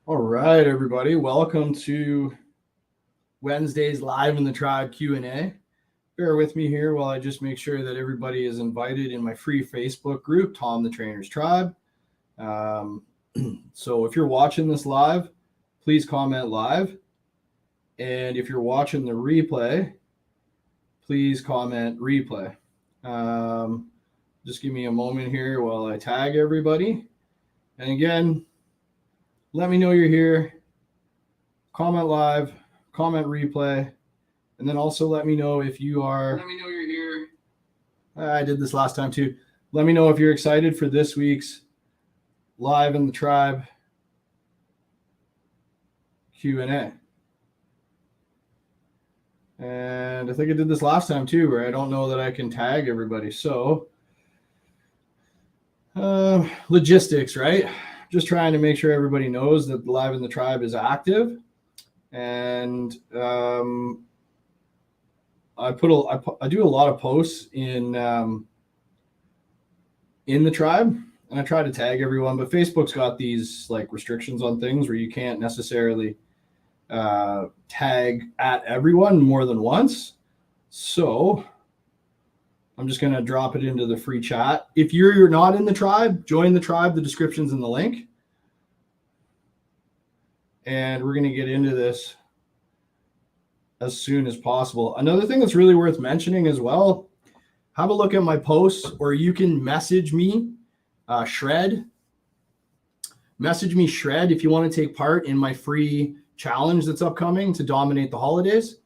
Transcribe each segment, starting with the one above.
All right, everybody. Welcome to Wednesday's Live in the Tribe Q&A. Bear with me here while I just make sure that everybody is invited in my free Facebook group, Tom the Trainer's Tribe. So if you're watching this live, please comment live. And if you're watching the replay, please comment replay. Just give me a moment here while I tag everybody. And again, let me know you're here. Comment live, comment replay, and then also let me know if you are. Let me know you're here. I did this last time too. Let me know if you're excited for this week's Live in the Tribe Q&A. And I think I did this last time too, where I don't know that I can tag everybody. So logistics, right? Just trying to make sure everybody knows that Live in the Tribe is active. And I do a lot of posts in the tribe, and I try to tag everyone, but Facebook's got these like restrictions on things where you can't necessarily tag at everyone more than once. So I'm just going to drop it into the free chat. If you're not in the tribe, join the tribe. The description's in the link. And we're going to get into this as soon as possible. Another thing that's really worth mentioning as well, have a look at my posts, or you can message me, Shred. Message me, Shred, if you want to take part in my free challenge that's upcoming to dominate the holidays.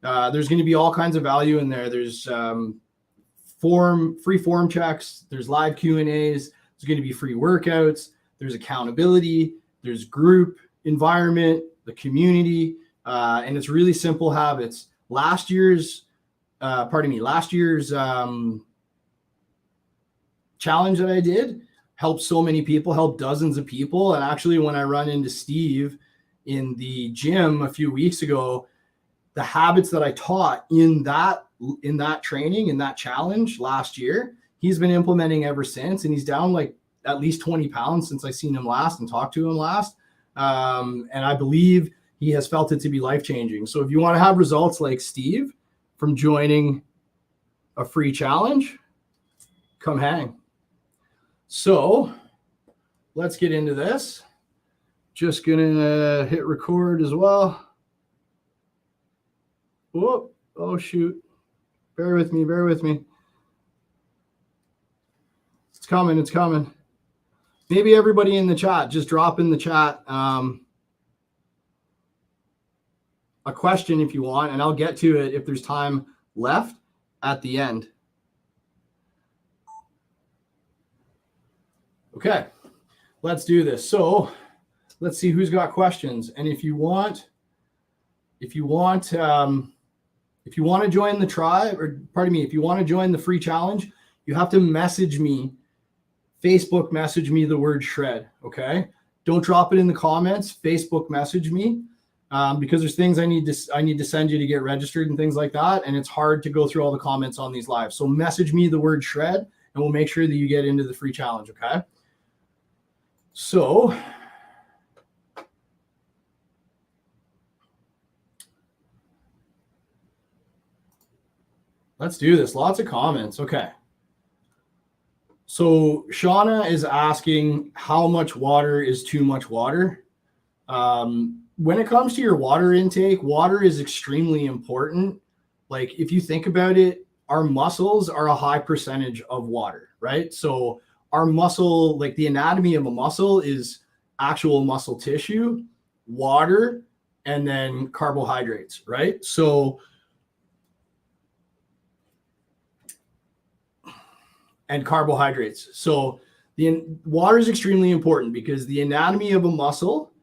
There's going to be all kinds of value in there. There's free form checks. There's live Q&As. There's going to be free workouts. There's accountability. There's group environment, the community, and it's really simple habits. Last year's challenge that I did helped so many people, helped dozens of people. And actually, when I run into Steve in the gym a few weeks ago, the habits that I taught in that training, in that challenge last year, he's been implementing ever since. And he's down like at least 20 pounds since I seen him last and talked to him last. And I believe he has felt it to be life-changing. So if you want to have results like Steve from joining a free challenge, come hang. So let's get into this. Just gonna hit record as well. Whoop. Oh shoot. Bear with me. It's coming. Maybe everybody in the chat, just drop in the chat a question if you want, and I'll get to it if there's time left at the end. Okay, let's do this. So let's see who's got questions. And if you want to join the tribe, or pardon me, if you want to join the free challenge, you have to message me. Facebook message me the word Shred, okay? Don't drop it in the comments. Facebook message me because there's things I need to send you to get registered and things like that, and it's hard to go through all the comments on these lives. So message me the word Shred, and we'll make sure that you get into the free challenge, okay? So let's do this. Lots of comments, okay. So Shauna is asking how much water is too much water. When it comes to your water intake, water is extremely important. Like if you think about it, our muscles are a high percentage of water, right? So our muscle, like the anatomy of a muscle is actual muscle tissue, water, and then carbohydrates, right? So and carbohydrates. So the water is extremely important because the anatomy of a muscle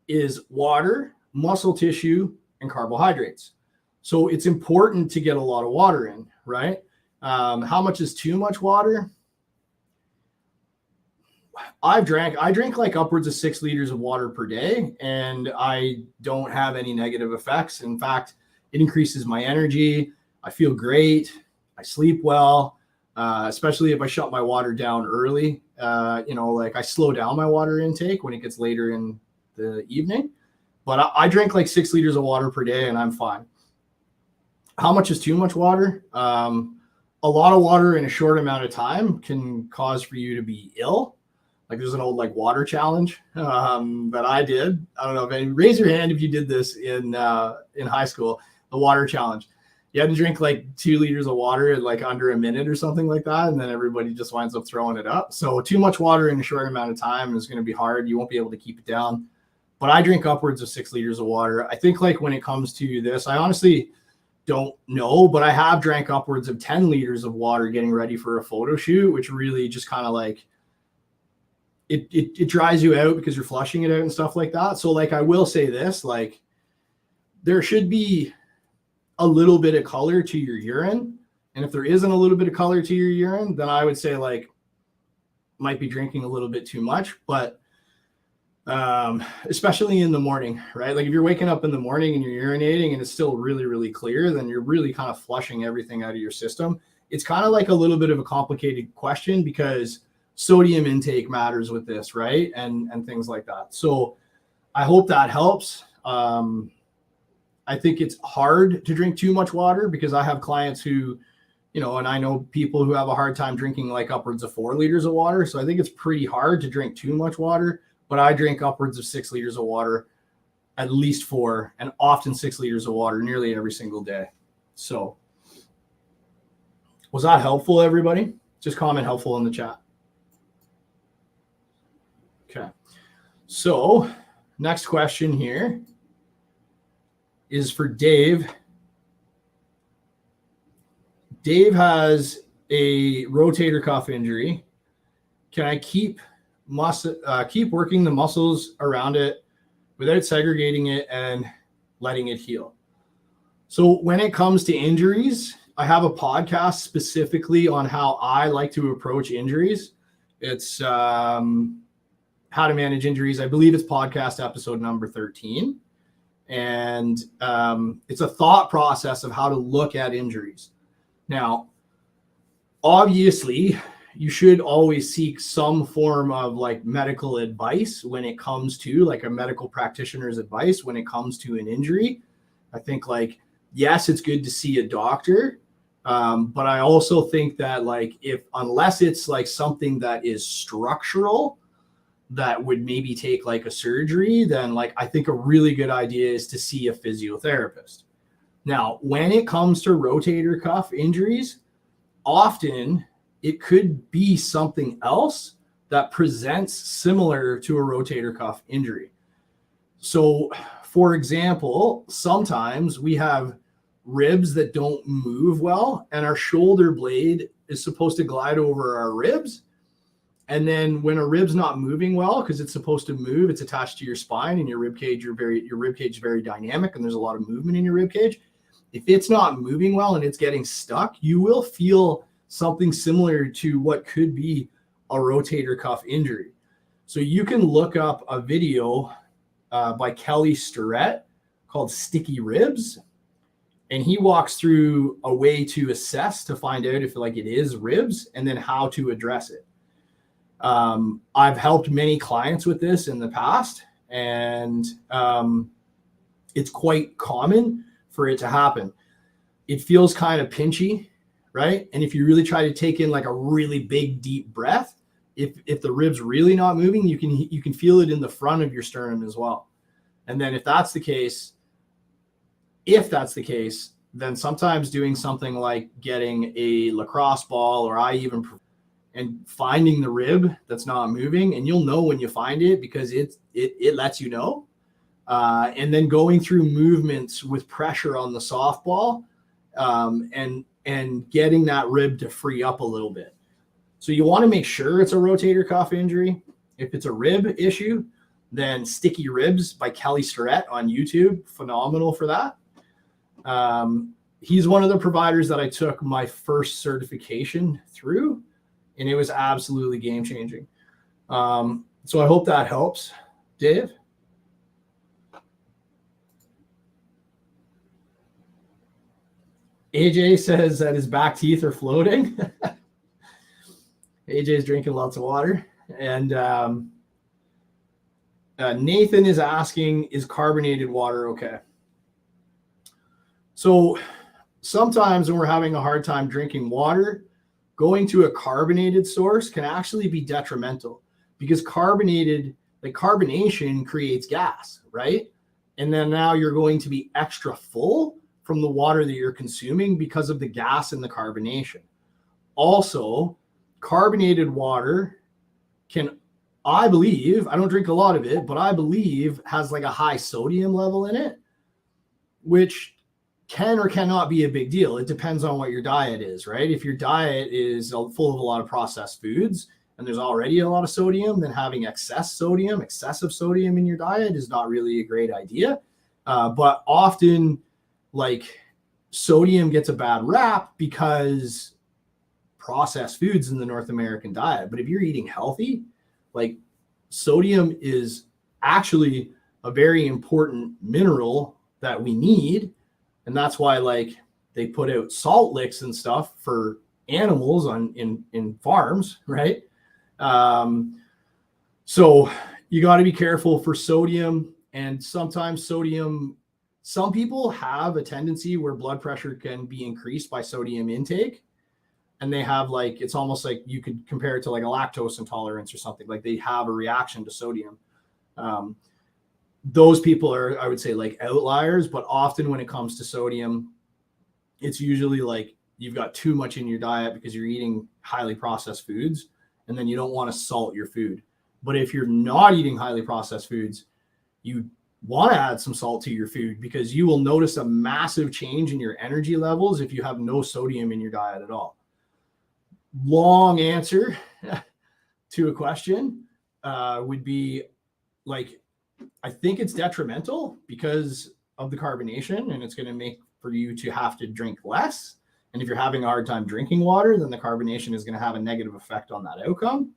is water, muscle tissue, and carbohydrates. So it's important to get a lot of water in, right? How much is too much water? I drink like upwards of 6 liters of water per day, and I don't have any negative effects. In fact, it increases my energy. I feel great. I sleep well. Especially if I shut my water down early. Like I slow down my water intake when it gets later in the evening. But I drink like 6 liters of water per day and I'm fine. How much is too much water? A lot of water in a short amount of time can cause for you to be ill. Like there's an old like water challenge that I did. I don't know if any, raise your hand if you did this in high school, the water challenge. You had to drink like 2 liters of water in like under a minute or something like that. And then everybody just winds up throwing it up. So too much water in a short amount of time is going to be hard. You won't be able to keep it down. But I drink upwards of 6 liters of water. I think like when it comes to this, I honestly don't know, but I have drank upwards of 10 liters of water getting ready for a photo shoot, which really just kind of like it dries you out because you're flushing it out and stuff like that. So like I will say this, like there should be a little bit of color to your urine. And if there isn't a little bit of color to your urine, then I would say like might be drinking a little bit too much, but especially in the morning, right? Like if you're waking up in the morning and you're urinating and it's still really, really clear, then you're really kind of flushing everything out of your system. It's kind of like a little bit of a complicated question because sodium intake matters with this, right? And things like that. So I hope that helps. I think it's hard to drink too much water because I have clients who, you know, and I know people who have a hard time drinking like upwards of 4 liters of water. So I think it's pretty hard to drink too much water, but I drink upwards of 6 liters of water, at least 4, and often 6 liters of water nearly every single day. So was that helpful, everybody? Just comment helpful in the chat. Okay. So next question here is for Dave. Dave has a rotator cuff injury. Can I keep working the muscles around it without segregating it and letting it heal? So when it comes to injuries, I have a podcast specifically on how I like to approach injuries. It's how to manage injuries. I believe it's podcast episode number 13. And it's a thought process of how to look at injuries. Now, obviously, you should always seek some form of like medical advice when it comes to like a medical practitioner's advice when it comes to an injury. I think like, yes, it's good to see a doctor. But I also think that like unless it's like something that is structural, that would maybe take like a surgery, then like I think a really good idea is to see a physiotherapist. Now, when it comes to rotator cuff injuries, often it could be something else that presents similar to a rotator cuff injury. So, for example, sometimes we have ribs that don't move well, and our shoulder blade is supposed to glide over our ribs. And then when a rib's not moving well, because it's supposed to move, it's attached to your spine and your rib cage. Your rib cage is very dynamic, and there's a lot of movement in your rib cage. If it's not moving well and it's getting stuck, you will feel something similar to what could be a rotator cuff injury. So you can look up a video by Kelly Starrett called "Sticky Ribs," and he walks through a way to assess to find out if like it is ribs and then how to address it. I've helped many clients with this in the past, and it's quite common for it to happen. It feels kind of pinchy, right? And if you really try to take in like a really big, deep breath, if the rib's really not moving, you can feel it in the front of your sternum as well. And then if that's the case, then sometimes doing something like getting a lacrosse ball, or and finding the rib that's not moving, and you'll know when you find it because it lets you know. And then going through movements with pressure on the softball, and getting that rib to free up a little bit. So you want to make sure it's a rotator cuff injury. If it's a rib issue, then Sticky Ribs by Kelly Starrett on YouTube, phenomenal for that. He's one of the providers that I took my first certification through, and it was absolutely game-changing. So I hope that helps, Dave. AJ says that his back teeth are floating. AJ's drinking lots of water. And Nathan is asking, is carbonated water okay? So sometimes when we're having a hard time drinking water, going to a carbonated source can actually be detrimental, because carbonation creates gas, right? And then now you're going to be extra full from the water that you're consuming because of the gas and the carbonation. Also, carbonated water can, I believe, I don't drink a lot of it, but I believe has like a high sodium level in it, which can or cannot be a big deal. It depends on what your diet is, right? If your diet is full of a lot of processed foods and there's already a lot of sodium, then having excessive sodium in your diet is not really a great idea. But often, like, sodium gets a bad rap because processed foods in the North American diet. But if you're eating healthy, like, sodium is actually a very important mineral that we need. And that's why, like, they put out salt licks and stuff for animals in farms, right? So you got to be careful for sodium. And sometimes sodium, some people have a tendency where blood pressure can be increased by sodium intake. And they have, like, it's almost like you could compare it to like a lactose intolerance or something. Like, they have a reaction to sodium. Those people are, I would say, like, outliers. But often when it comes to sodium, it's usually like you've got too much in your diet because you're eating highly processed foods, and then you don't want to salt your food. But if you're not eating highly processed foods, you want to add some salt to your food, because you will notice a massive change in your energy levels if you have no sodium in your diet at all. Long answer to a question would be, like, I think it's detrimental because of the carbonation, and it's going to make for you to have to drink less. And if you're having a hard time drinking water, then the carbonation is going to have a negative effect on that outcome.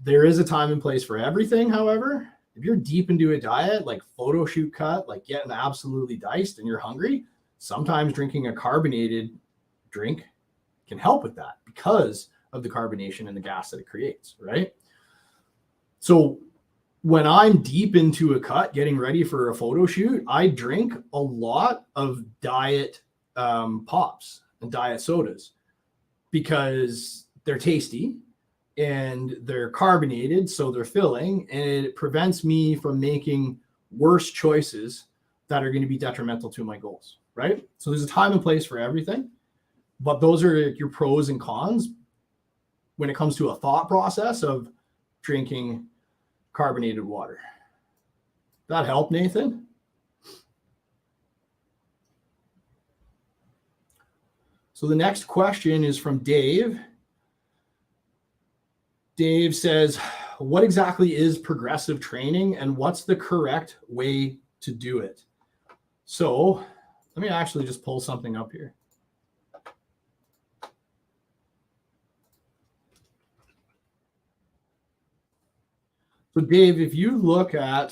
There is a time and place for everything. However, if you're deep into a diet, like photo shoot cut, like getting absolutely diced, and you're hungry, sometimes drinking a carbonated drink can help with that because of the carbonation and the gas that it creates, right? So when I'm deep into a cut, getting ready for a photo shoot, I drink a lot of diet pops and diet sodas because they're tasty and they're carbonated, so they're filling, and it prevents me from making worse choices that are going to be detrimental to my goals, right? So there's a time and place for everything, but those are your pros and cons when it comes to a thought process of drinking carbonated water. That help, Nathan? So the next question is from Dave. Dave says, what exactly is progressive training and what's the correct way to do it? So let me actually just pull something up here. So Dave, if you want to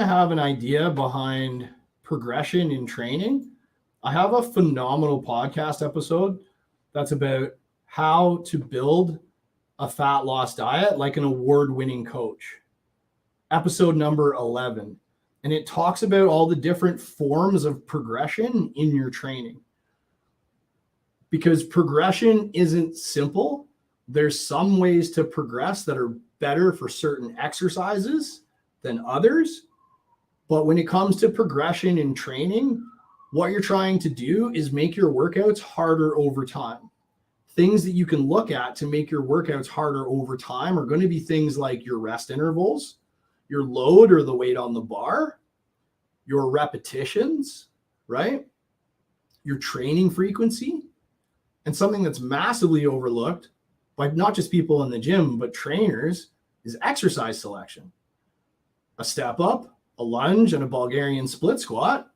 have an idea behind progression in training, I have a phenomenal podcast episode that's about how to build a fat loss diet like an award-winning coach. Episode number 11. And it talks about all the different forms of progression in your training. Because progression isn't simple. There's some ways to progress that are better for certain exercises than others. But when it comes to progression in training, what you're trying to do is make your workouts harder over time. Things that you can look at to make your workouts harder over time are going to be things like your rest intervals, your load or the weight on the bar, your repetitions, right? Your training frequency, and something that's massively overlooked by not just people in the gym, but trainers, is exercise selection. A step up, a lunge, and a Bulgarian split squat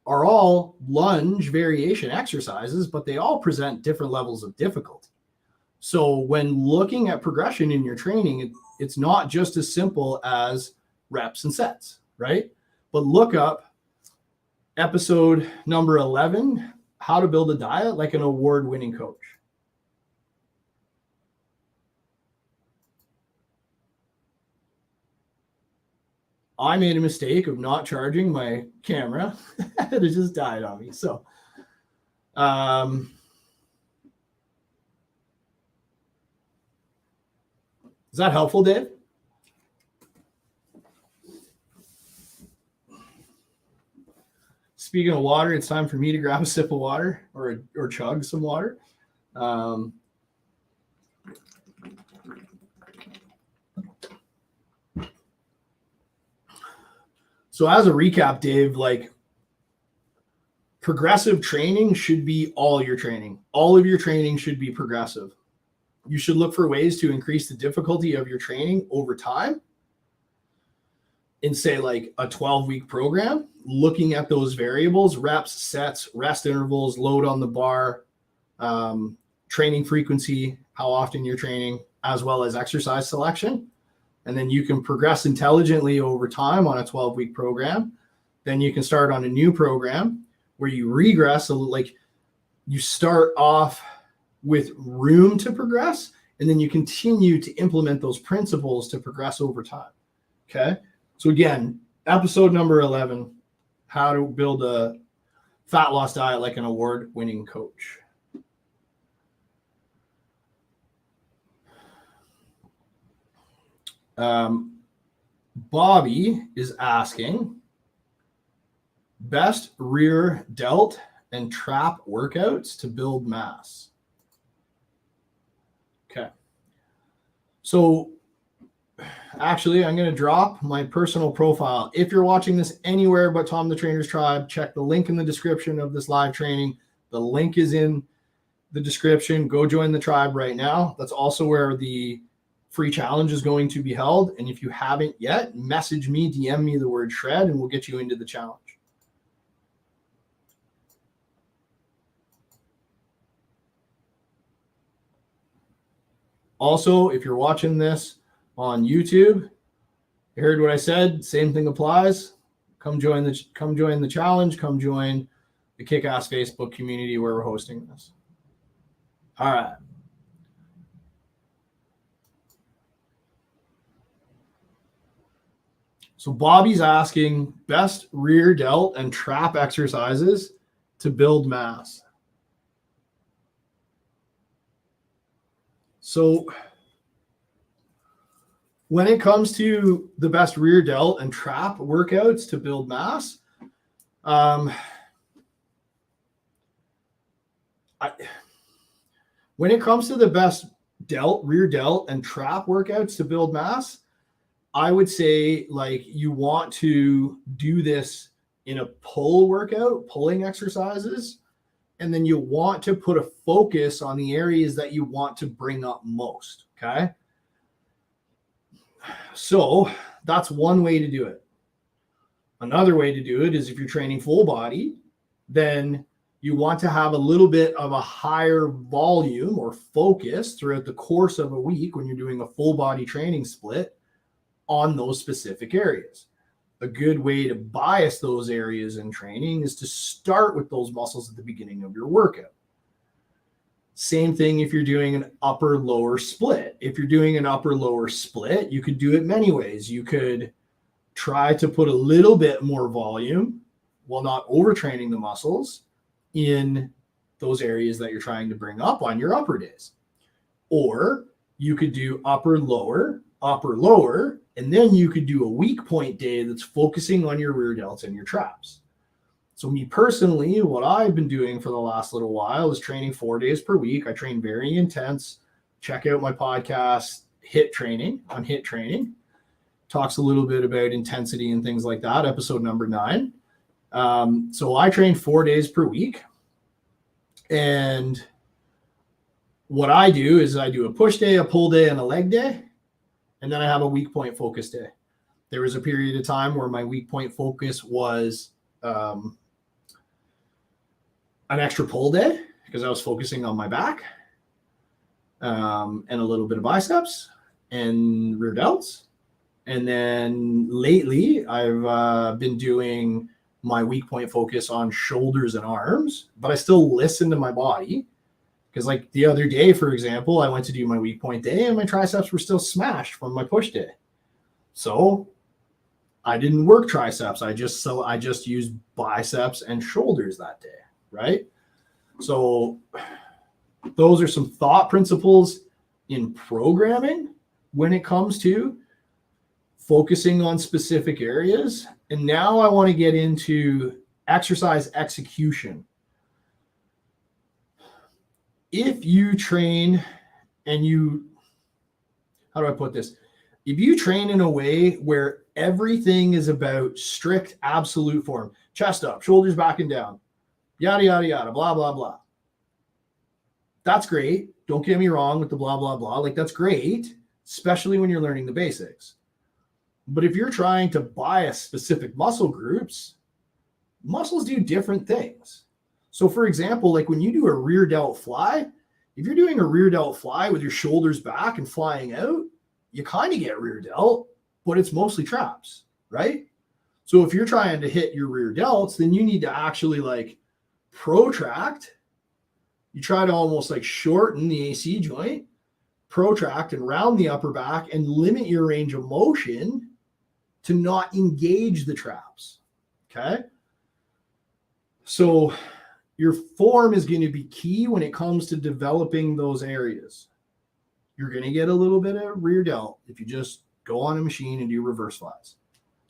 are all lunge variation exercises, but they all present different levels of difficulty. So when looking at progression in your training, it's not just as simple as reps and sets, right? But look up episode number 11, how to build a diet like an award-winning coach. I made a mistake of not charging my camera. It just died on me. So, is that helpful, Dave? Speaking of water, it's time for me to grab a sip of water or chug some water. So as a recap, Dave, like progressive training should be all your training. All of your training should be progressive. You should look for ways to increase the difficulty of your training over time. In say like a 12-week program, looking at those variables, reps, sets, rest intervals, load on the bar, training frequency, how often you're training, as well as exercise selection. And then you can progress intelligently over time on a 12-week program. Then you can start on a new program where you regress, like you start off with room to progress, and then you continue to implement those principles to progress over time. Okay. So again, episode number 11, how to build a fat loss diet like an award-winning coach. Bobby is asking, best rear delt and trap workouts to build mass. Okay. So actually, I'm going to drop my personal profile. If you're watching this anywhere but Tom the Trainer's Tribe, check the link in the description of this live training. The link is in the description. Go join the tribe right now. That's also where the free challenge is going to be held. And if you haven't yet, message me, DM me the word shred, and we'll get you into the challenge. Also, if you're watching this on YouTube, you heard what I said. Same thing applies. Come join the challenge. Come join the Kick-Ass Facebook community where we're hosting this. All right. So Bobby's asking best rear delt and trap exercises to build mass. So when it comes to the best rear delt and trap workouts to build mass, when it comes to the best rear delt and trap workouts to build mass, I would say like you want to do this in a pull workout, pulling exercises, and then you want to put a focus on the areas that you want to bring up most, okay? So that's one way to do it. Another way to do it is if you're training full body, then you want to have a little bit of a higher volume or focus throughout the course of a week when you're doing a full body training split on those specific areas. A good way to bias those areas in training is to start with those muscles at the beginning of your workout. Same thing if you're doing an upper lower split. If you're doing an upper lower split, you could do it many ways. You could try to put a little bit more volume while not overtraining the muscles in those areas that you're trying to bring up on your upper days. Or you could do upper lower, and then you could do a weak point day that's focusing on your rear delts and your traps. So me personally, what I've been doing for the last little while is training 4 days per week. I train very intense. Check out my podcast, HIT Training, on HIT Training. Talks a little bit about intensity and things like that, episode number 9. So I train 4 days per week. And what I do is I do a push day, a pull day, and a leg day. And then I have a weak point focus day. There was a period of time where my weak point focus was an extra pull day because I was focusing on my back and a little bit of biceps and rear delts. And then lately I've been doing my weak point focus on shoulders and arms, but I still listen to my body. Because like the other day, for example, I went to do my weak point day and my triceps were still smashed from my push day. So I didn't work triceps. I just used biceps and shoulders that day, right? So those are some thought principles in programming when it comes to focusing on specific areas. And now I want to get into exercise execution. If you train and how do I put this? If you train in a way where everything is about strict absolute form, chest up, shoulders back and down, yada, yada, yada, blah, blah, blah. That's great. Don't get me wrong with the blah, blah, blah. Like, that's great, especially when you're learning the basics. But if you're trying to bias specific muscle groups, muscles do different things. So for example, like when you do a rear delt fly, if you're doing a rear delt fly with your shoulders back and flying out, you kind of get rear delt, but it's mostly traps, right? So if you're trying to hit your rear delts, then you need to actually like protract. You try to almost like shorten the AC joint, protract and round the upper back and limit your range of motion to not engage the traps. Okay. So your form is going to be key when it comes to developing those areas. You're going to get a little bit of rear delt if you just go on a machine and do reverse flies.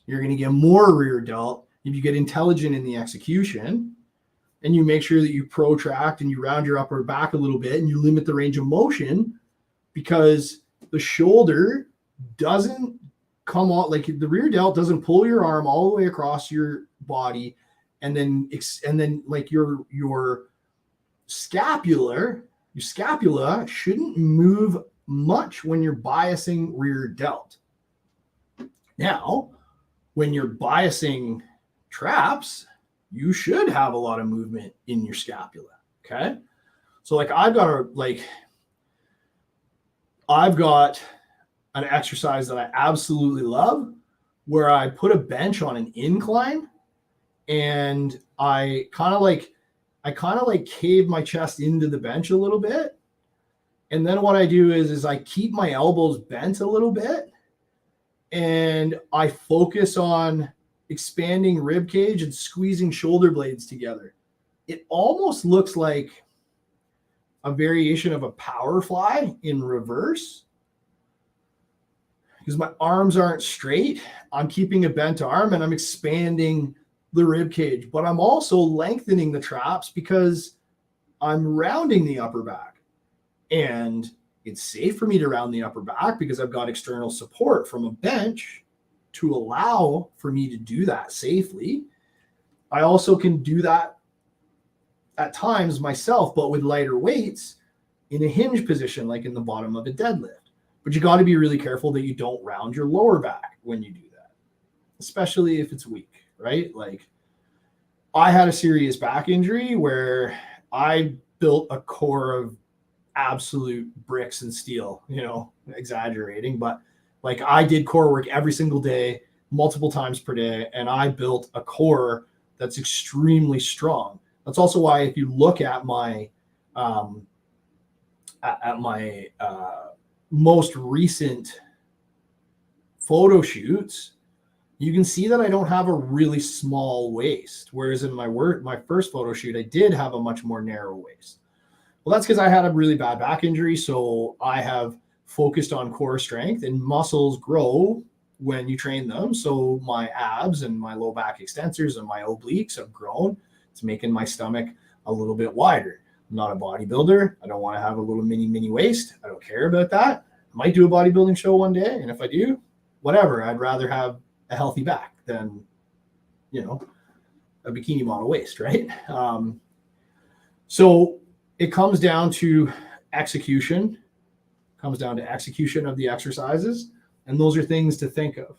You're going to get more rear delt if you get intelligent in the execution and you make sure that you protract and you round your upper back a little bit and you limit the range of motion, because the shoulder doesn't come out, like the rear delt doesn't pull your arm all the way across your body, and then like your scapula shouldn't move much when you're biasing rear delt. Now, when you're biasing traps, you should have a lot of movement in your scapula. Okay. So like I've got an exercise that I absolutely love where I put a bench on an incline and I kind of like cave my chest into the bench a little bit. And then what I do is I keep my elbows bent a little bit and I focus on expanding rib cage and squeezing shoulder blades together. It almost looks like a variation of a power fly in reverse, because my arms aren't straight. I'm keeping a bent arm and I'm expanding the rib cage, but I'm also lengthening the traps because I'm rounding the upper back. And it's safe for me to round the upper back because I've got external support from a bench to allow for me to do that safely. I also can do that at times myself, but with lighter weights in a hinge position, like in the bottom of a deadlift. But you got to be really careful that you don't round your lower back when you do that, especially if it's weak, right? Like I had a serious back injury where I built a core of absolute bricks and steel, exaggerating, but like I did core work every single day, multiple times per day, and I built a core that's extremely strong. That's also why if you look at my most recent photo shoots, you can see that I don't have a really small waist, whereas in my first photo shoot, I did have a much more narrow waist. Well, that's because I had a really bad back injury, so I have focused on core strength, and muscles grow when you train them. So my abs and my low back extensors and my obliques have grown. It's making my stomach a little bit wider. I'm not a bodybuilder. I don't want to have a little mini waist. I don't care about that. I might do a bodybuilding show one day, and if I do, whatever. I'd rather have a healthy back than, a bikini model waist, right? So it comes down to execution. Comes down to execution of the exercises, and those are things to think of.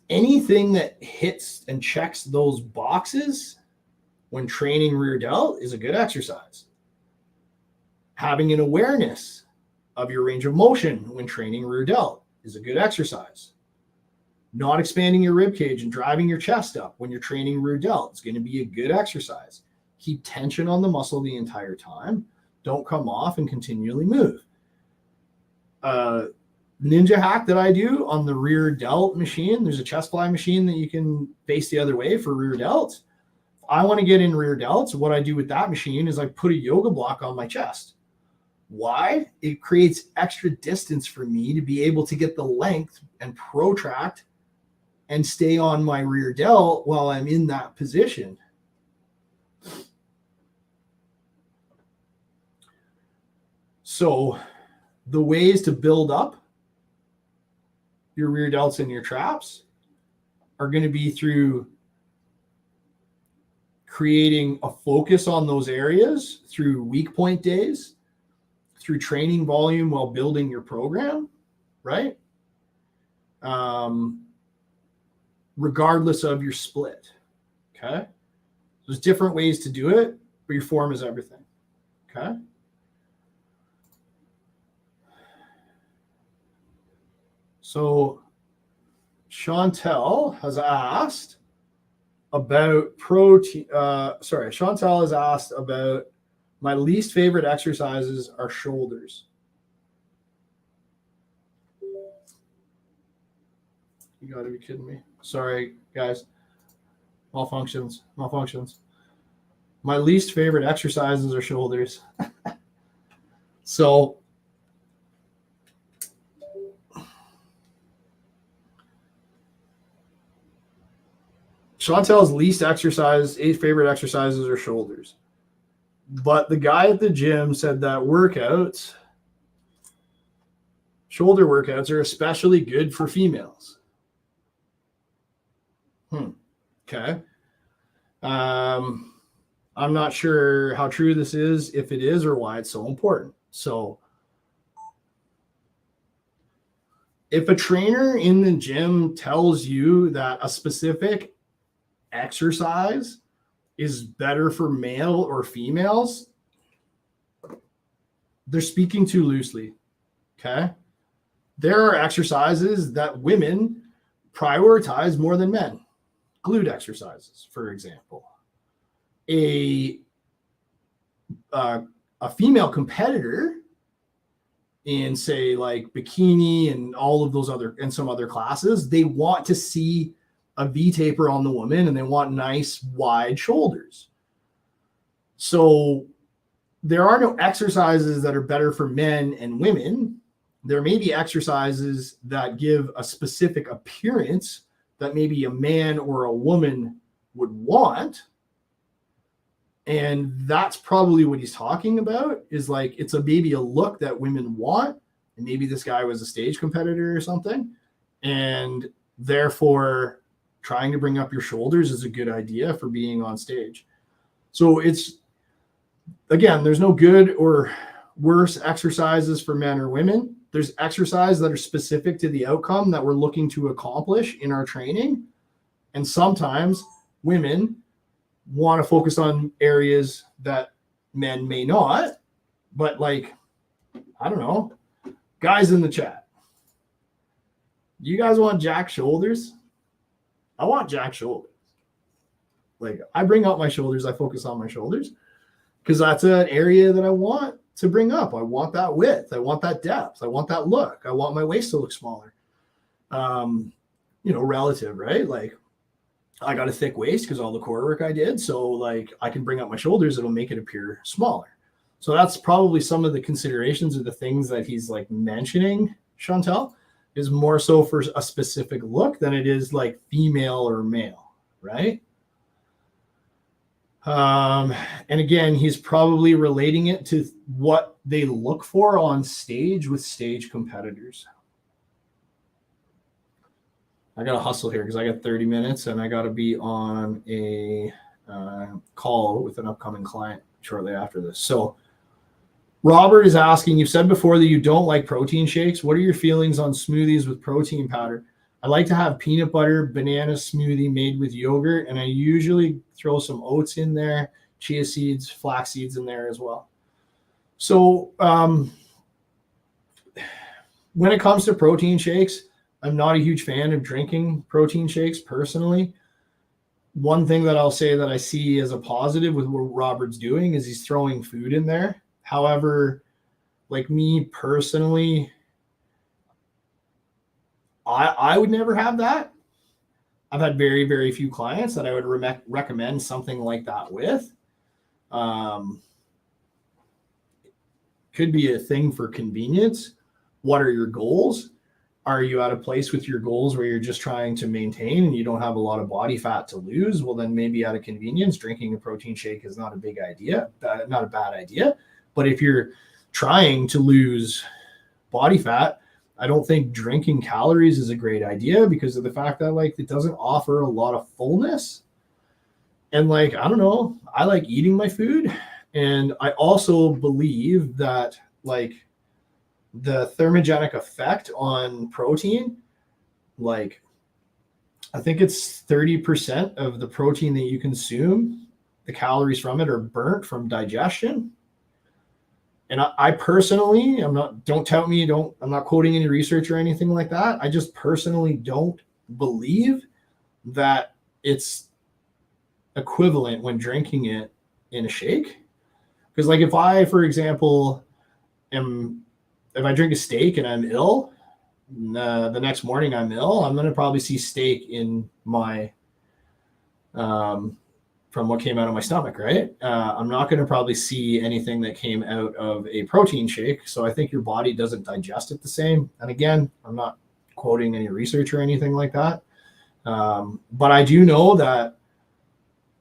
Anything that hits and checks those boxes when training rear delt is a good exercise. Having an awareness of your range of motion when training rear delt is a good exercise. Not expanding your rib cage and driving your chest up when you're training rear delt is going to be a good exercise. Keep tension on the muscle the entire time. Don't come off and continually move. ninja hack that I do on the rear delt machine, there's a chest fly machine that you can face the other way for rear delts. If I want to get in rear delts, what I do with that machine is I put a yoga block on my chest. Why? It creates extra distance for me to be able to get the length and protract and stay on my rear delt while I'm in that position. So the ways to build up your rear delts and your traps are going to be through creating a focus on those areas through weak point days, through training volume while building your program, right? Regardless of your split, okay? There's different ways to do it, but your form is everything, okay? So Chantel has asked about Chantel has asked about my least favorite exercises are shoulders. You got to be kidding me. Sorry, guys. Malfunctions. My least favorite exercises are shoulders. So Chantel's favorite exercises are shoulders. But the guy at the gym said that shoulder workouts are especially good for females. Okay. I'm not sure how true this is, if it is, or why it's so important. So if a trainer in the gym tells you that a specific exercise is better for male or females, they're speaking too loosely. Okay. There are exercises that women prioritize more than men. Glute exercises, for example. A female competitor in, say, like bikini and all of those and some other classes, they want to see a V taper on the woman and they want nice wide shoulders. So there are no exercises that are better for men and women. There may be exercises that give a specific appearance that maybe a man or a woman would want. And that's probably what he's talking about, is like, it's maybe a look that women want. And maybe this guy was a stage competitor or something. And therefore, trying to bring up your shoulders is a good idea for being on stage. So it's, again, there's no good or worse exercises for men or women. There's exercises that are specific to the outcome that we're looking to accomplish in our training. And sometimes women want to focus on areas that men may not. But like, I don't know, guys in the chat, you guys want jack shoulders? I want jack shoulders. Like, I bring up my shoulders. I focus on my shoulders because that's an area that I want to bring up. I want that width. I want that depth. I want that look. I want my waist to look smaller. Relative, right? Like, I got a thick waist because all the core work I did. So like, I can bring up my shoulders. It'll make it appear smaller. So that's probably some of the considerations or the things that he's like mentioning, Chantel, is more so for a specific look than it is like female or male, right? And again, he's probably relating it to what they look for on stage with stage competitors. I got to hustle here because I got 30 minutes and I got to be on a call with an upcoming client shortly after this. So Robert is asking, you've said before that you don't like protein shakes. What are your feelings on smoothies with protein powder? I like to have peanut butter banana smoothie made with yogurt, and I usually throw some oats in there, chia seeds, flax seeds in there as well. So when it comes to protein shakes, I'm not a huge fan of drinking protein shakes personally. One thing that I'll say that I see as a positive with what Robert's doing is he's throwing food in there. However, like me personally, I would never have that. I've had very, very few clients that I would recommend something like that with. Could be a thing for convenience. What are your goals? Are you at a place with your goals where you're just trying to maintain and you don't have a lot of body fat to lose? Well, then maybe out of convenience, drinking a protein shake is not a big idea, not a bad idea. But if you're trying to lose body fat, I don't think drinking calories is a great idea because of the fact that like it doesn't offer a lot of fullness. And like, I don't know, I like eating my food. And I also believe that like the thermogenic effect on protein, like I think it's 30% of the protein that you consume, the calories from it are burnt from digestion. And I personally, don't tout me, I'm not quoting any research or anything like that. I just personally don't believe that it's equivalent when drinking it in a shake. Because like if I, for example, if I drink a steak and I'm ill, the next morning I'm ill, I'm going to probably see steak in my, from what came out of my stomach, right? I'm not going to probably see anything that came out of a protein shake. So I think your body doesn't digest it the same. And again, I'm not quoting any research or anything like that. But I do know that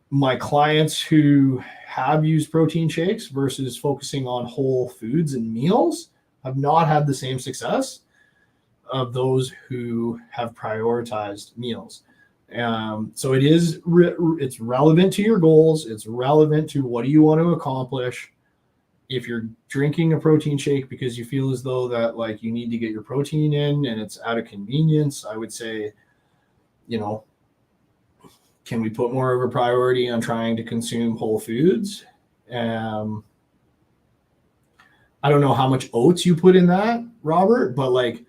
my clients who have used protein shakes versus focusing on whole foods and meals have not had the same success of those who have prioritized meals. So it is it's relevant to your goals. It's relevant to what do you want to accomplish. If you're drinking a protein shake because you feel as though that like you need to get your protein in and it's out of convenience, I would say, you know, can we put more of a priority on trying to consume whole foods? I don't know how much oats you put in that, Robert, but like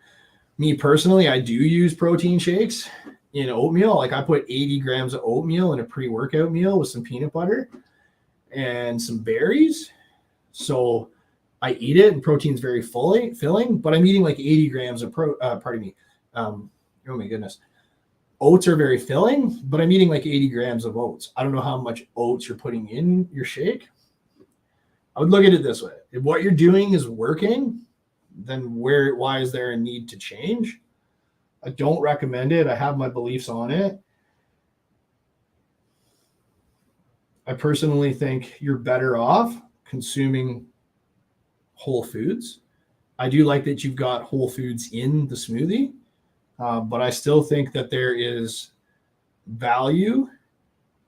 me personally, I do use protein shakes in oatmeal. Like I put 80 grams of oatmeal in a pre-workout meal with some peanut butter and some berries. So I eat it and protein's very filling, but I'm eating like 80 grams of oh my goodness. Oats are very filling, but I'm eating like 80 grams of oats. I don't know how much oats you're putting in your shake. I would look at it this way. If what you're doing is working, then why is there a need to change? I don't recommend it. I have my beliefs on it. I personally think you're better off consuming whole foods. I do like that you've got whole foods in the smoothie, but I still think that there is value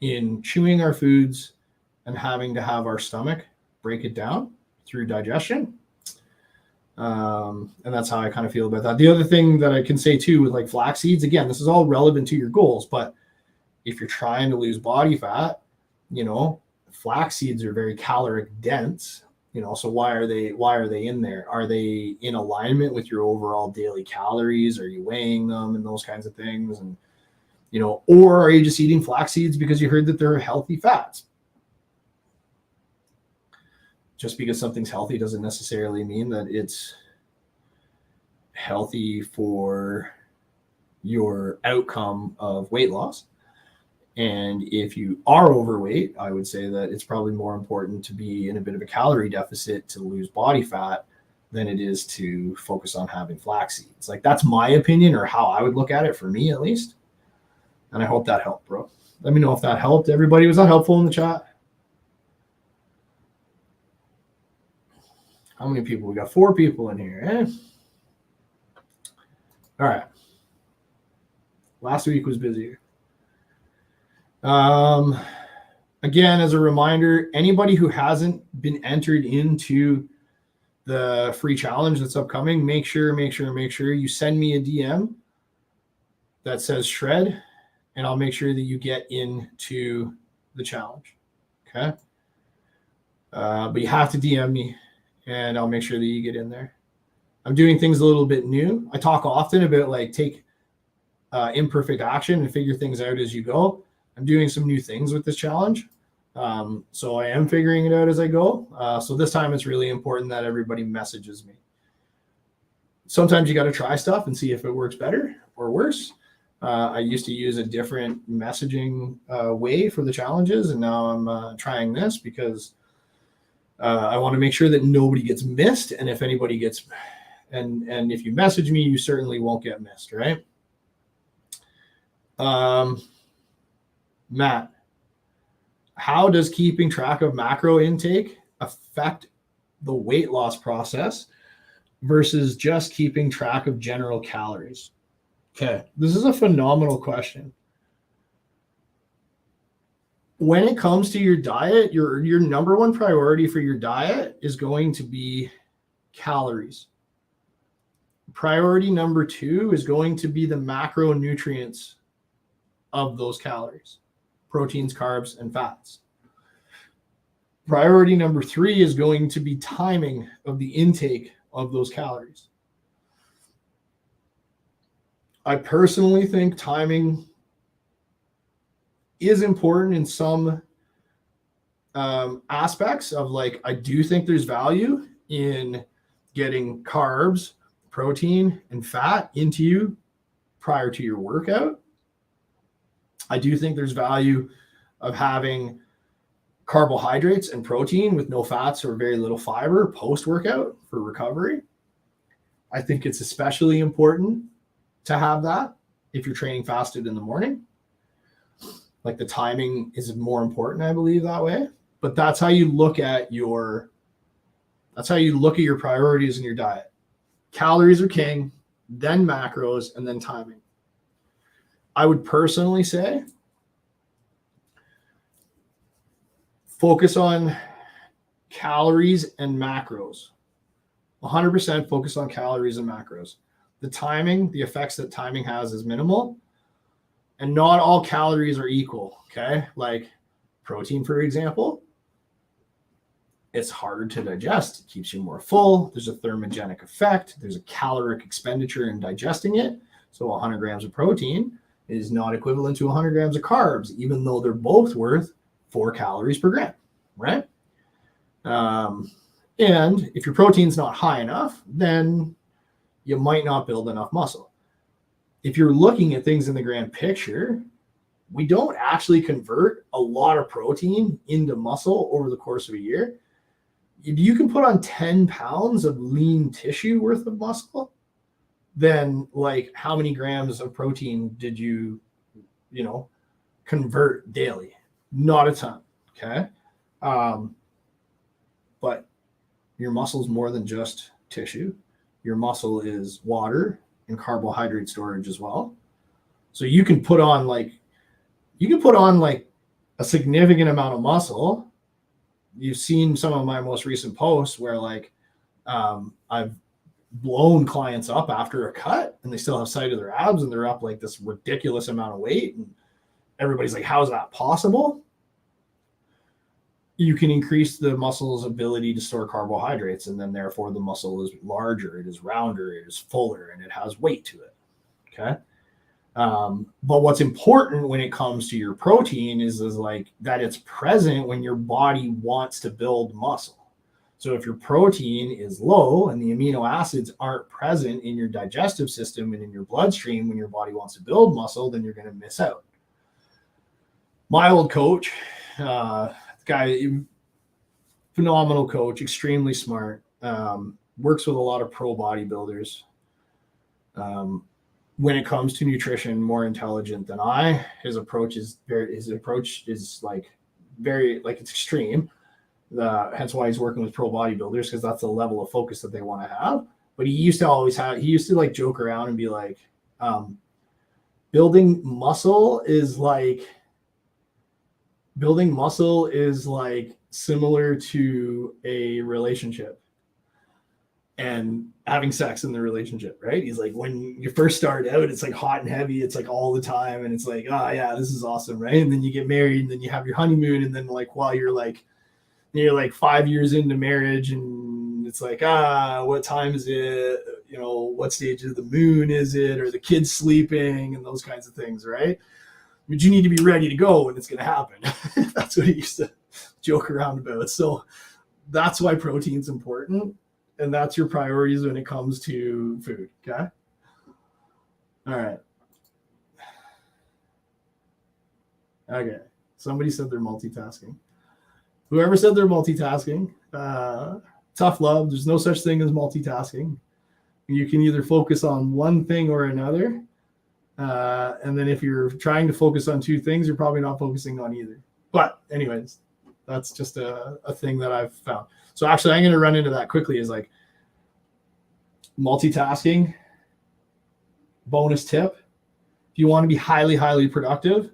in chewing our foods and having to have our stomach break it down through digestion. And that's how I kind of feel about that. The other thing that I can say too with like flax seeds, again, this is all relevant to your goals, but if you're trying to lose body fat, you know, flax seeds are very caloric dense, you know, so why are they in there? Are they in alignment with your overall daily calories? Are you weighing them and those kinds of things? And, you know, or are you just eating flax seeds because you heard that they're healthy fats? Just because something's healthy doesn't necessarily mean that it's healthy for your outcome of weight loss. And if you are overweight, I would say that it's probably more important to be in a bit of a calorie deficit to lose body fat than it is to focus on having flax seeds. Like that's my opinion or how I would look at it for me at least. And I hope that helped, bro. Let me know if that helped. Everybody, was that helpful in the chat? How many people? We got 4 people in here. All right. Last week was busier. Again, as a reminder, anybody who hasn't been entered into the free challenge that's upcoming, make sure you send me a DM that says shred, and I'll make sure that you get into the challenge. Okay. But you have to DM me, and I'll make sure that you get in there. I'm doing things a little bit new. I talk often about like take imperfect action and figure things out as you go. I'm doing some new things with this challenge. So I am figuring it out as I go. So this time it's really important that everybody messages me. Sometimes you got to try stuff and see if it works better, or worse. I used to use a different messaging way for the challenges, and now I'm trying this because I want to make sure that nobody gets missed. And if anybody gets, and if you message me, you certainly won't get missed, right? Matt, how does keeping track of macro intake affect the weight loss process versus just keeping track of general calories? Okay, this is a phenomenal question. When it comes to your diet, your number one priority for your diet is going to be calories. Priority number two is going to be the macronutrients of those calories: proteins, carbs, and fats. Priority number three is going to be timing of the intake of those calories. I personally think timing is important in some aspects of, like, I do think there's value in getting carbs, protein, and fat into you prior to your workout. I do think there's value of having carbohydrates and protein with no fats or very little fiber post-workout for recovery. I think it's especially important to have that if you're training fasted in the morning. Like, the timing is more important, I believe, that way. But that's how you look at your priorities in your diet. Calories are king, then macros, and then timing. I would personally say focus on calories and macros. 100% focus on calories and macros. The timing, the effects that timing has is minimal. And not all calories are equal, okay? Like protein, for example, it's harder to digest. It keeps you more full. There's a thermogenic effect. There's a caloric expenditure in digesting it. So 100 grams of protein is not equivalent to 100 grams of carbs, even though they're both worth 4 calories per gram, right? And if your protein's not high enough, then you might not build enough muscle. If you're looking at things in the grand picture, we don't actually convert a lot of protein into muscle over the course of a year. If you can put on 10 pounds of lean tissue worth of muscle, then, like, how many grams of protein did you convert daily? Not a ton, okay? But your muscle is more than just tissue. Your muscle is water and carbohydrate storage as well. So you can put on like a significant amount of muscle. You've seen some of my most recent posts where, like, I've blown clients up after a cut and they still have sight of their abs and they're up like this ridiculous amount of weight. And everybody's like, how is that possible? You can increase the muscle's ability to store carbohydrates, and then therefore the muscle is larger, it is rounder, it is fuller, and it has weight to it. Okay. But what's important when it comes to your protein is like that it's present when your body wants to build muscle. So if your protein is low and the amino acids aren't present in your digestive system and in your bloodstream when your body wants to build muscle, then you're going to miss out. My old coach, guy, phenomenal coach, extremely smart, works with a lot of pro bodybuilders. When it comes to nutrition, more intelligent than I. His approach is like it's extreme. Hence why he's working with pro bodybuilders, because that's the level of focus that they want to have. But he used to like joke around and be like, building muscle is like similar to a relationship and having sex in the relationship, right? He's like, when you first start out, it's like hot and heavy. It's like all the time. And it's like, oh yeah, this is awesome. Right. And then you get married and then you have your honeymoon. And then like, while you're like 5 years into marriage and it's like, what time is it? What stage of the moon is it? Or the kid's sleeping and those kinds of things. Right. But you need to be ready to go when it's going to happen. That's what he used to joke around about. So that's why protein's important. And that's your priorities when it comes to food. Okay. All right. Okay. Somebody said they're multitasking. Whoever said they're multitasking, tough love. There's no such thing as multitasking. You can either focus on one thing or another. And then if you're trying to focus on two things, you're probably not focusing on either. But anyways, that's just a thing that I've found. So actually, I'm going to run into that quickly is like multitasking. Bonus tip. If you want to be highly, highly productive,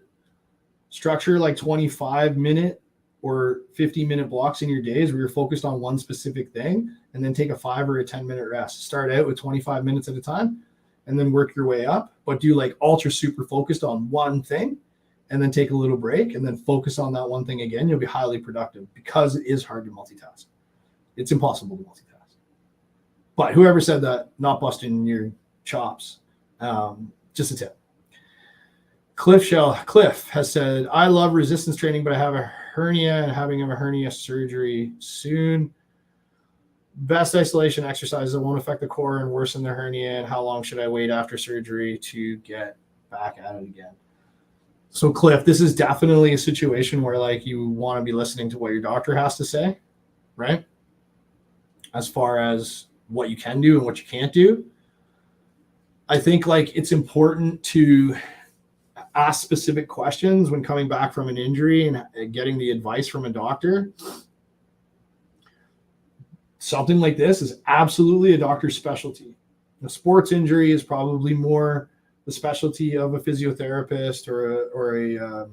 structure like 25-minute or 50-minute blocks in your days where you're focused on one specific thing, and then take a 5 or a 10-minute rest. Start out with 25 minutes at a time and then work your way up, but do like ultra super focused on one thing and then take a little break and then focus on that one thing again. You'll be highly productive because it is hard to multitask. It's impossible to multitask. But whoever said that, not busting your chops. Just a tip. Cliff has said, I love resistance training, but I have a hernia and having a hernia surgery soon. Best isolation exercises that won't affect the core and worsen the hernia, and how long should I wait after surgery to get back at it again? So Cliff, this is definitely a situation where like you want to be listening to what your doctor has to say, right? As far as what you can do and what you can't do. I think like it's important to ask specific questions when coming back from an injury and getting the advice from a doctor. Something like this is absolutely a doctor's specialty. A sports injury is probably more the specialty of a physiotherapist or a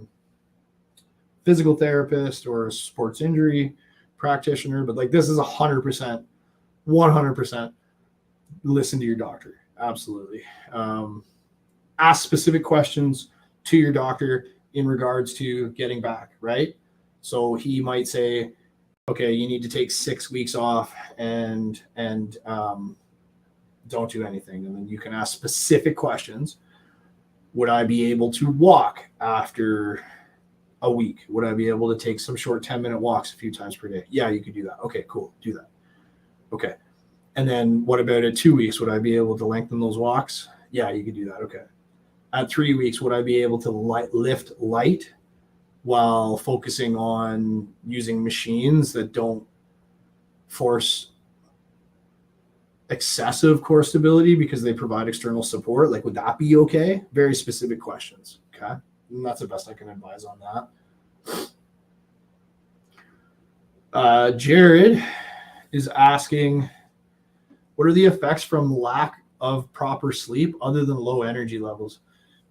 physical therapist or a sports injury practitioner. But like this is 100%, listen to your doctor. Absolutely. Ask specific questions to your doctor in regards to getting back, right? So he might say, okay, you need to take 6 weeks off and don't do anything. And then you can ask specific questions. Would I be able to walk after a week? Would I be able to take some short 10-minute walks a few times per day? Yeah, you could do that. Okay, cool. Do that. Okay. And then what about at 2 weeks? Would I be able to lengthen those walks? Yeah, you could do that. Okay. At 3 weeks, would I be able to lift light while focusing on using machines that don't force excessive core stability because they provide external support? Like, would that be okay? Very specific questions. Okay. And that's the best I can advise on that. Jared is asking, what are the effects from lack of proper sleep other than low energy levels?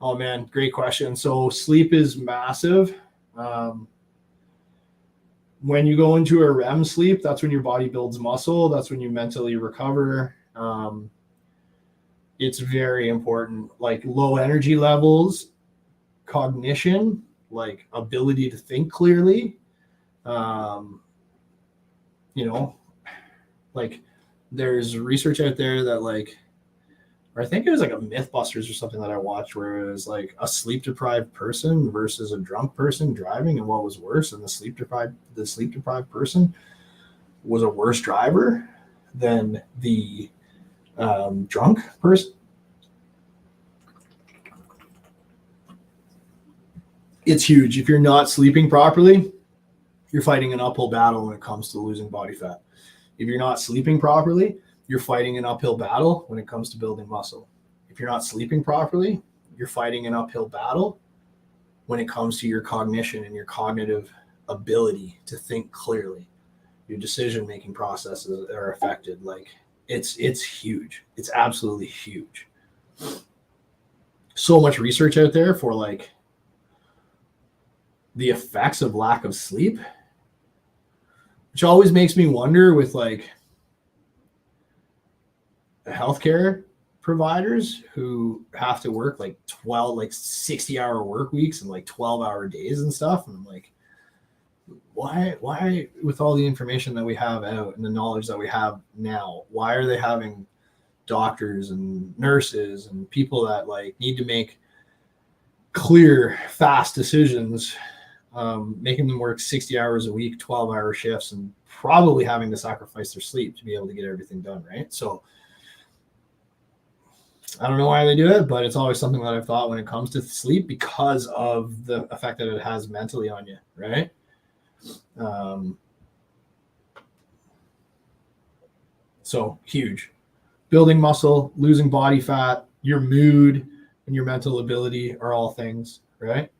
Oh man, great question. So sleep is massive. When you go into a REM sleep, that's when your body builds muscle. That's when you mentally recover. It's very important. Like low energy levels, cognition, like ability to think clearly. Like there's research out there that like, or I think it was like a Mythbusters or something that I watched where it was like a sleep deprived person versus a drunk person driving, and what was worse, and the sleep deprived person was a worse driver than the drunk person. It's huge. If you're not sleeping properly, you're fighting an uphill battle when it comes to losing body fat. If you're not sleeping properly, you're fighting an uphill battle when it comes to building muscle. If you're not sleeping properly, you're fighting an uphill battle when it comes to your cognition and your cognitive ability to think clearly. Your decision-making processes are affected. Like it's huge. It's absolutely huge. So much research out there for like the effects of lack of sleep, which always makes me wonder with like healthcare providers who have to work like 60-hour work weeks and like 12-hour days and stuff. And I'm like, why with all the information that we have out and the knowledge that we have now, why are they having doctors and nurses and people that like need to make clear, fast decisions, making them work 60 hours a week, 12-hour shifts, and probably having to sacrifice their sleep to be able to get everything done, right? So I don't know why they do it, but it's always something that I've thought when it comes to sleep, because of the effect that it has mentally on you, right? So huge. Building muscle, losing body fat, your mood, and your mental ability are all things, right?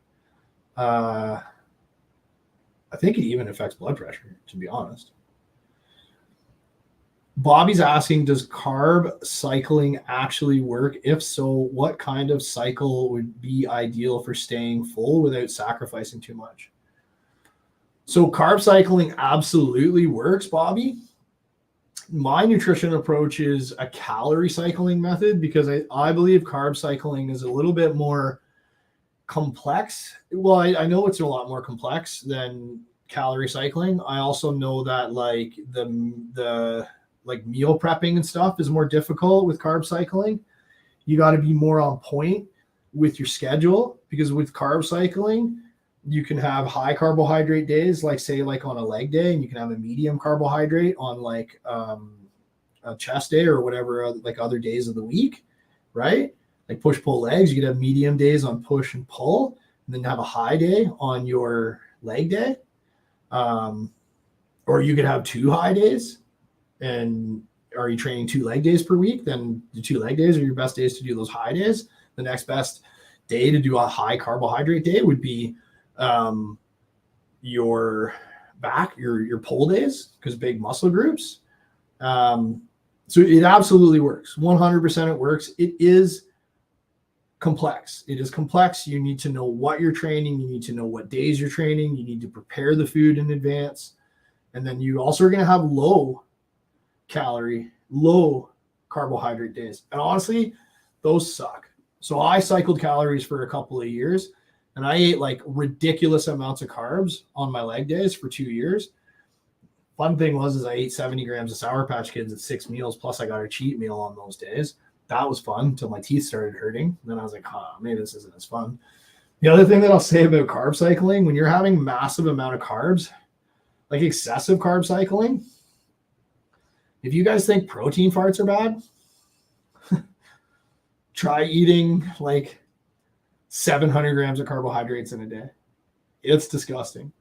I think it even affects blood pressure, to be honest. Bobby's asking, does carb cycling actually work? If so, what kind of cycle would be ideal for staying full without sacrificing too much? So carb cycling absolutely works, Bobby. My nutrition approach is a calorie cycling method, because I believe carb cycling is a little bit more complex. Well, I know it's a lot more complex than calorie cycling. I also know that like the like meal prepping and stuff is more difficult with carb cycling. You got to be more on point with your schedule, because with carb cycling, you can have high carbohydrate days, like say like on a leg day, and you can have a medium carbohydrate on like a chest day or whatever, like other days of the week, right? Like push pull legs, you could have medium days on push and pull, and then have a high day on your leg day. Or you could have 2 high days. And are you training 2 leg days per week? Then the 2 leg days are your best days to do those high days. The next best day to do a high carbohydrate day would be your back, your pull days, because big muscle groups. So it absolutely works. 100% it works. It is complex. It is complex. You need to know what you're training. You need to know what days you're training. You need to prepare the food in advance. And then you also are going to have low calorie, low carbohydrate days. And honestly, those suck. So I cycled calories for a couple of years, and I ate like ridiculous amounts of carbs on my leg days for 2 years. Fun thing was I ate 70 grams of Sour Patch Kids at 6 meals, plus I got a cheat meal on those days. That was fun until my teeth started hurting. Then I was like, maybe this isn't as fun. The other thing that I'll say about carb cycling, when you're having massive amount of carbs, like excessive carb cycling, if you guys think protein farts are bad, try eating like 700 grams of carbohydrates in a day. It's disgusting.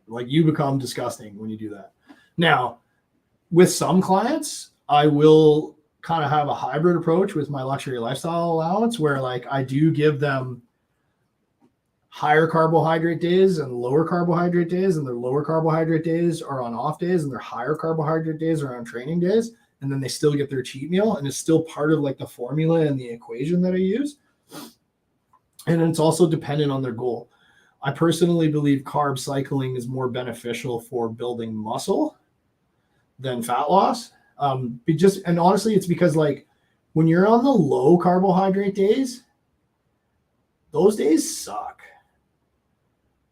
Like, you become disgusting when you do that. Now, with some clients, I will kind of have a hybrid approach with my luxury lifestyle allowance, where like I do give them higher carbohydrate days and lower carbohydrate days, and their lower carbohydrate days are on off days, and their higher carbohydrate days are on training days. And then they still get their cheat meal, and it's still part of like the formula and the equation that I use. And it's also dependent on their goal. I personally believe carb cycling is more beneficial for building muscle than fat loss. And honestly, it's because like when you're on the low carbohydrate days, those days suck.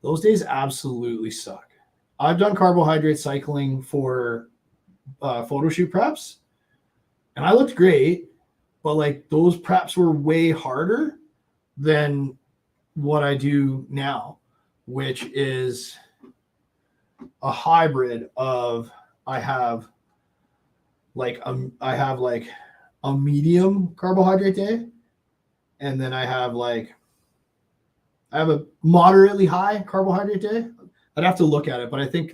Those days absolutely suck. I've done carbohydrate cycling for photo shoot preps, and I looked great, but like those preps were way harder than what I do now, which is a hybrid of I have like a medium carbohydrate day, and then I have a moderately high carbohydrate day. I'd have to look at it, but I think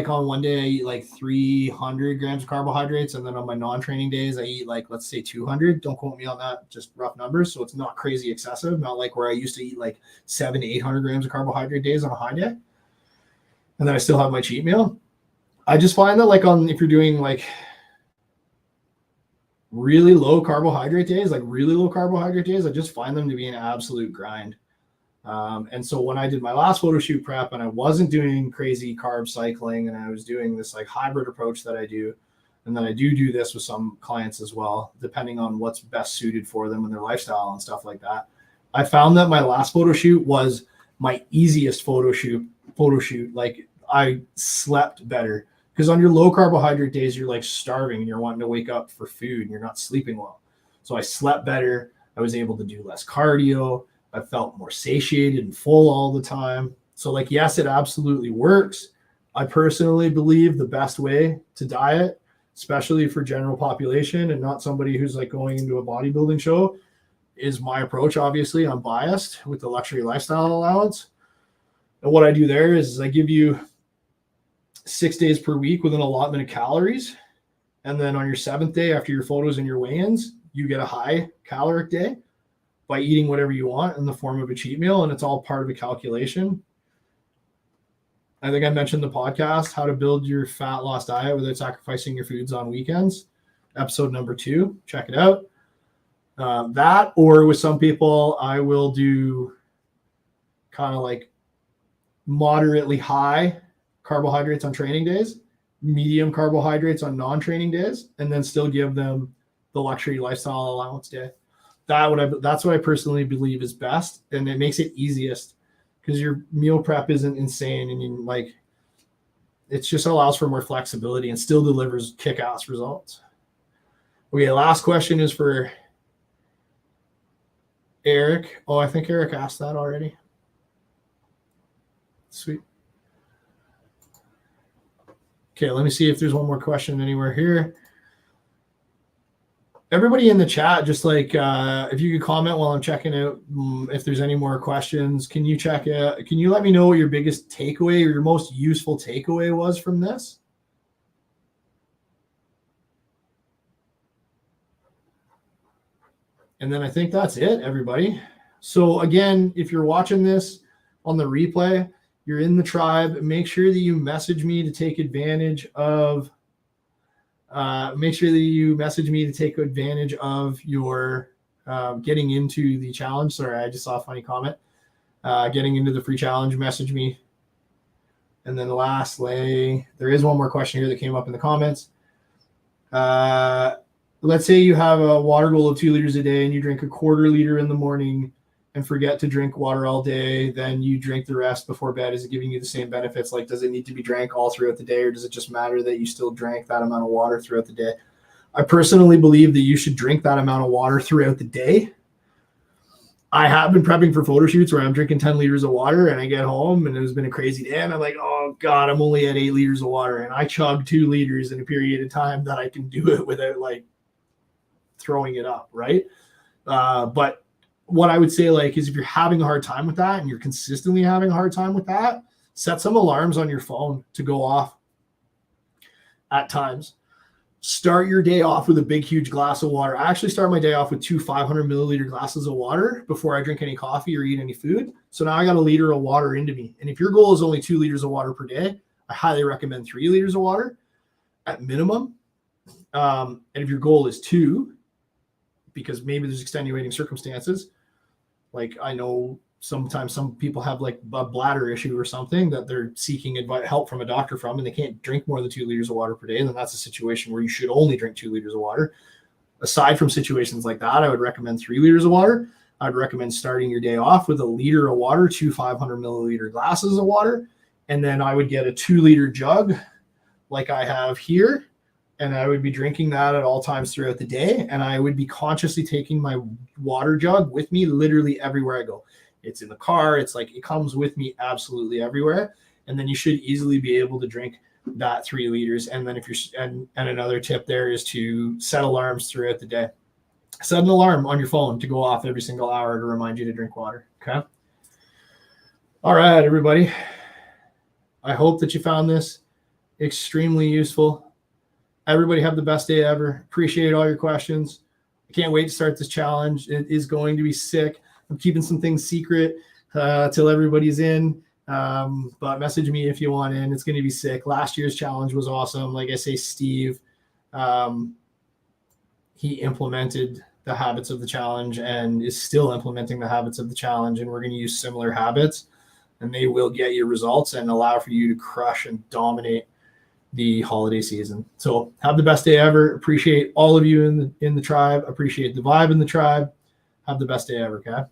on one day I eat like 300 grams of carbohydrates, and then on my non-training days I eat like, let's say 200. Don't quote me on that, just rough numbers. So it's not crazy excessive, not like where I used to eat like 700 to 800 grams of carbohydrate days on a high day, and then I still have my cheat meal. I just find that like if you're doing like really low carbohydrate days, I just find them to be an absolute grind. And so when I did my last photo shoot prep and I wasn't doing crazy carb cycling, and I was doing this like hybrid approach that I do, and then I do this with some clients as well, depending on what's best suited for them and their lifestyle and stuff like that, I found that my last photo shoot was my easiest photo shoot. Like, I slept better, because on your low carbohydrate days, you're like starving and you're wanting to wake up for food and you're not sleeping well. So I slept better. I was able to do less cardio. I felt more satiated and full all the time. So like, yes, it absolutely works. I personally believe the best way to diet, especially for general population and not somebody who's like going into a bodybuilding show, is my approach. Obviously, I'm biased with the luxury lifestyle allowance. And what I do there is I give you 6 days per week with an allotment of calories. And then on your 7th day, after your photos and your weigh-ins, you get a high caloric day by eating whatever you want in the form of a cheat meal. And it's all part of a calculation. I think I mentioned the podcast, How to Build Your Fat Loss Diet Without Sacrificing Your Foods on Weekends, episode number 2. Check it out. That, or with some people, I will do kind of like moderately high carbohydrates on training days, medium carbohydrates on non-training days, and then still give them the luxury lifestyle allowance day. That's what I personally believe is best, and it makes it easiest because your meal prep isn't insane, and it just allows for more flexibility and still delivers kick-ass results. Okay, last question is for Eric. Oh, I think Eric asked that already. Sweet. Okay, let me see if there's one more question anywhere here. Everybody in the chat, just like if you could comment while I'm checking out if there's any more questions. Can you let me know what your biggest takeaway or your most useful takeaway was from this? And then I think that's it, everybody. So again, if you're watching this on the replay, you're in the tribe, make sure that you message me to take advantage of your getting into the challenge. Sorry, I just saw a funny comment. Getting into the free challenge, message me. And then lastly, there is one more question here that came up in the comments. Let's say you have a water goal of 2 liters a day and you drink a quarter liter in the morning and forget to drink water all day, then you drink the rest before bed. Is it giving you the same benefits? Like, does it need to be drank all throughout the day, or does it just matter that you still drank that amount of water throughout the day? I personally believe that you should drink that amount of water throughout the day. I have been prepping for photo shoots where I'm drinking 10 liters of water and I get home and it's been a crazy day and I'm like, oh God, I'm only at 8 liters of water. And I chug 2 liters in a period of time that I can do it without like throwing it up. Right. But what I would say is if you're having a hard time with that and you're consistently having a hard time with that, set some alarms on your phone to go off at times. Start your day off with a big, huge glass of water. I actually start my day off with 2 500 milliliter glasses of water before I drink any coffee or eat any food. So now I got a liter of water into me. And if your goal is only 2 liters of water per day, I highly recommend 3 liters of water at minimum. And if your goal is 2, because maybe there's extenuating circumstances, like I know sometimes some people have like a bladder issue or something that they're seeking help from a doctor from, and they can't drink more than 2 liters of water per day. And then that's a situation where you should only drink 2 liters of water. Aside from situations like that, I would recommend 3 liters of water. I'd recommend starting your day off with a liter of water, 2 500 milliliter glasses of water. And then I would get a 2 liter jug like I have here. And I would be drinking that at all times throughout the day. And I would be consciously taking my water jug with me literally everywhere I go. It's in the car. It's like it comes with me absolutely everywhere. And then you should easily be able to drink that 3 liters. And then if you're, and another tip there is to set alarms throughout the day. Set an alarm on your phone to go off every single hour to remind you to drink water. Okay. All right, everybody. I hope that you found this extremely useful. Everybody have the best day ever. Appreciate all your questions. I can't wait to start this challenge. It is going to be sick. I'm keeping some things secret till everybody's in. But message me if you want in. It's going to be sick. Last year's challenge was awesome. Like I say, Steve, he implemented the habits of the challenge and is still implementing the habits of the challenge. And we're going to use similar habits, and they will get you results and allow for you to crush and dominate the holiday season. So have the best day ever. Appreciate all of you in the tribe. Appreciate the vibe in the tribe. Have the best day ever, okay?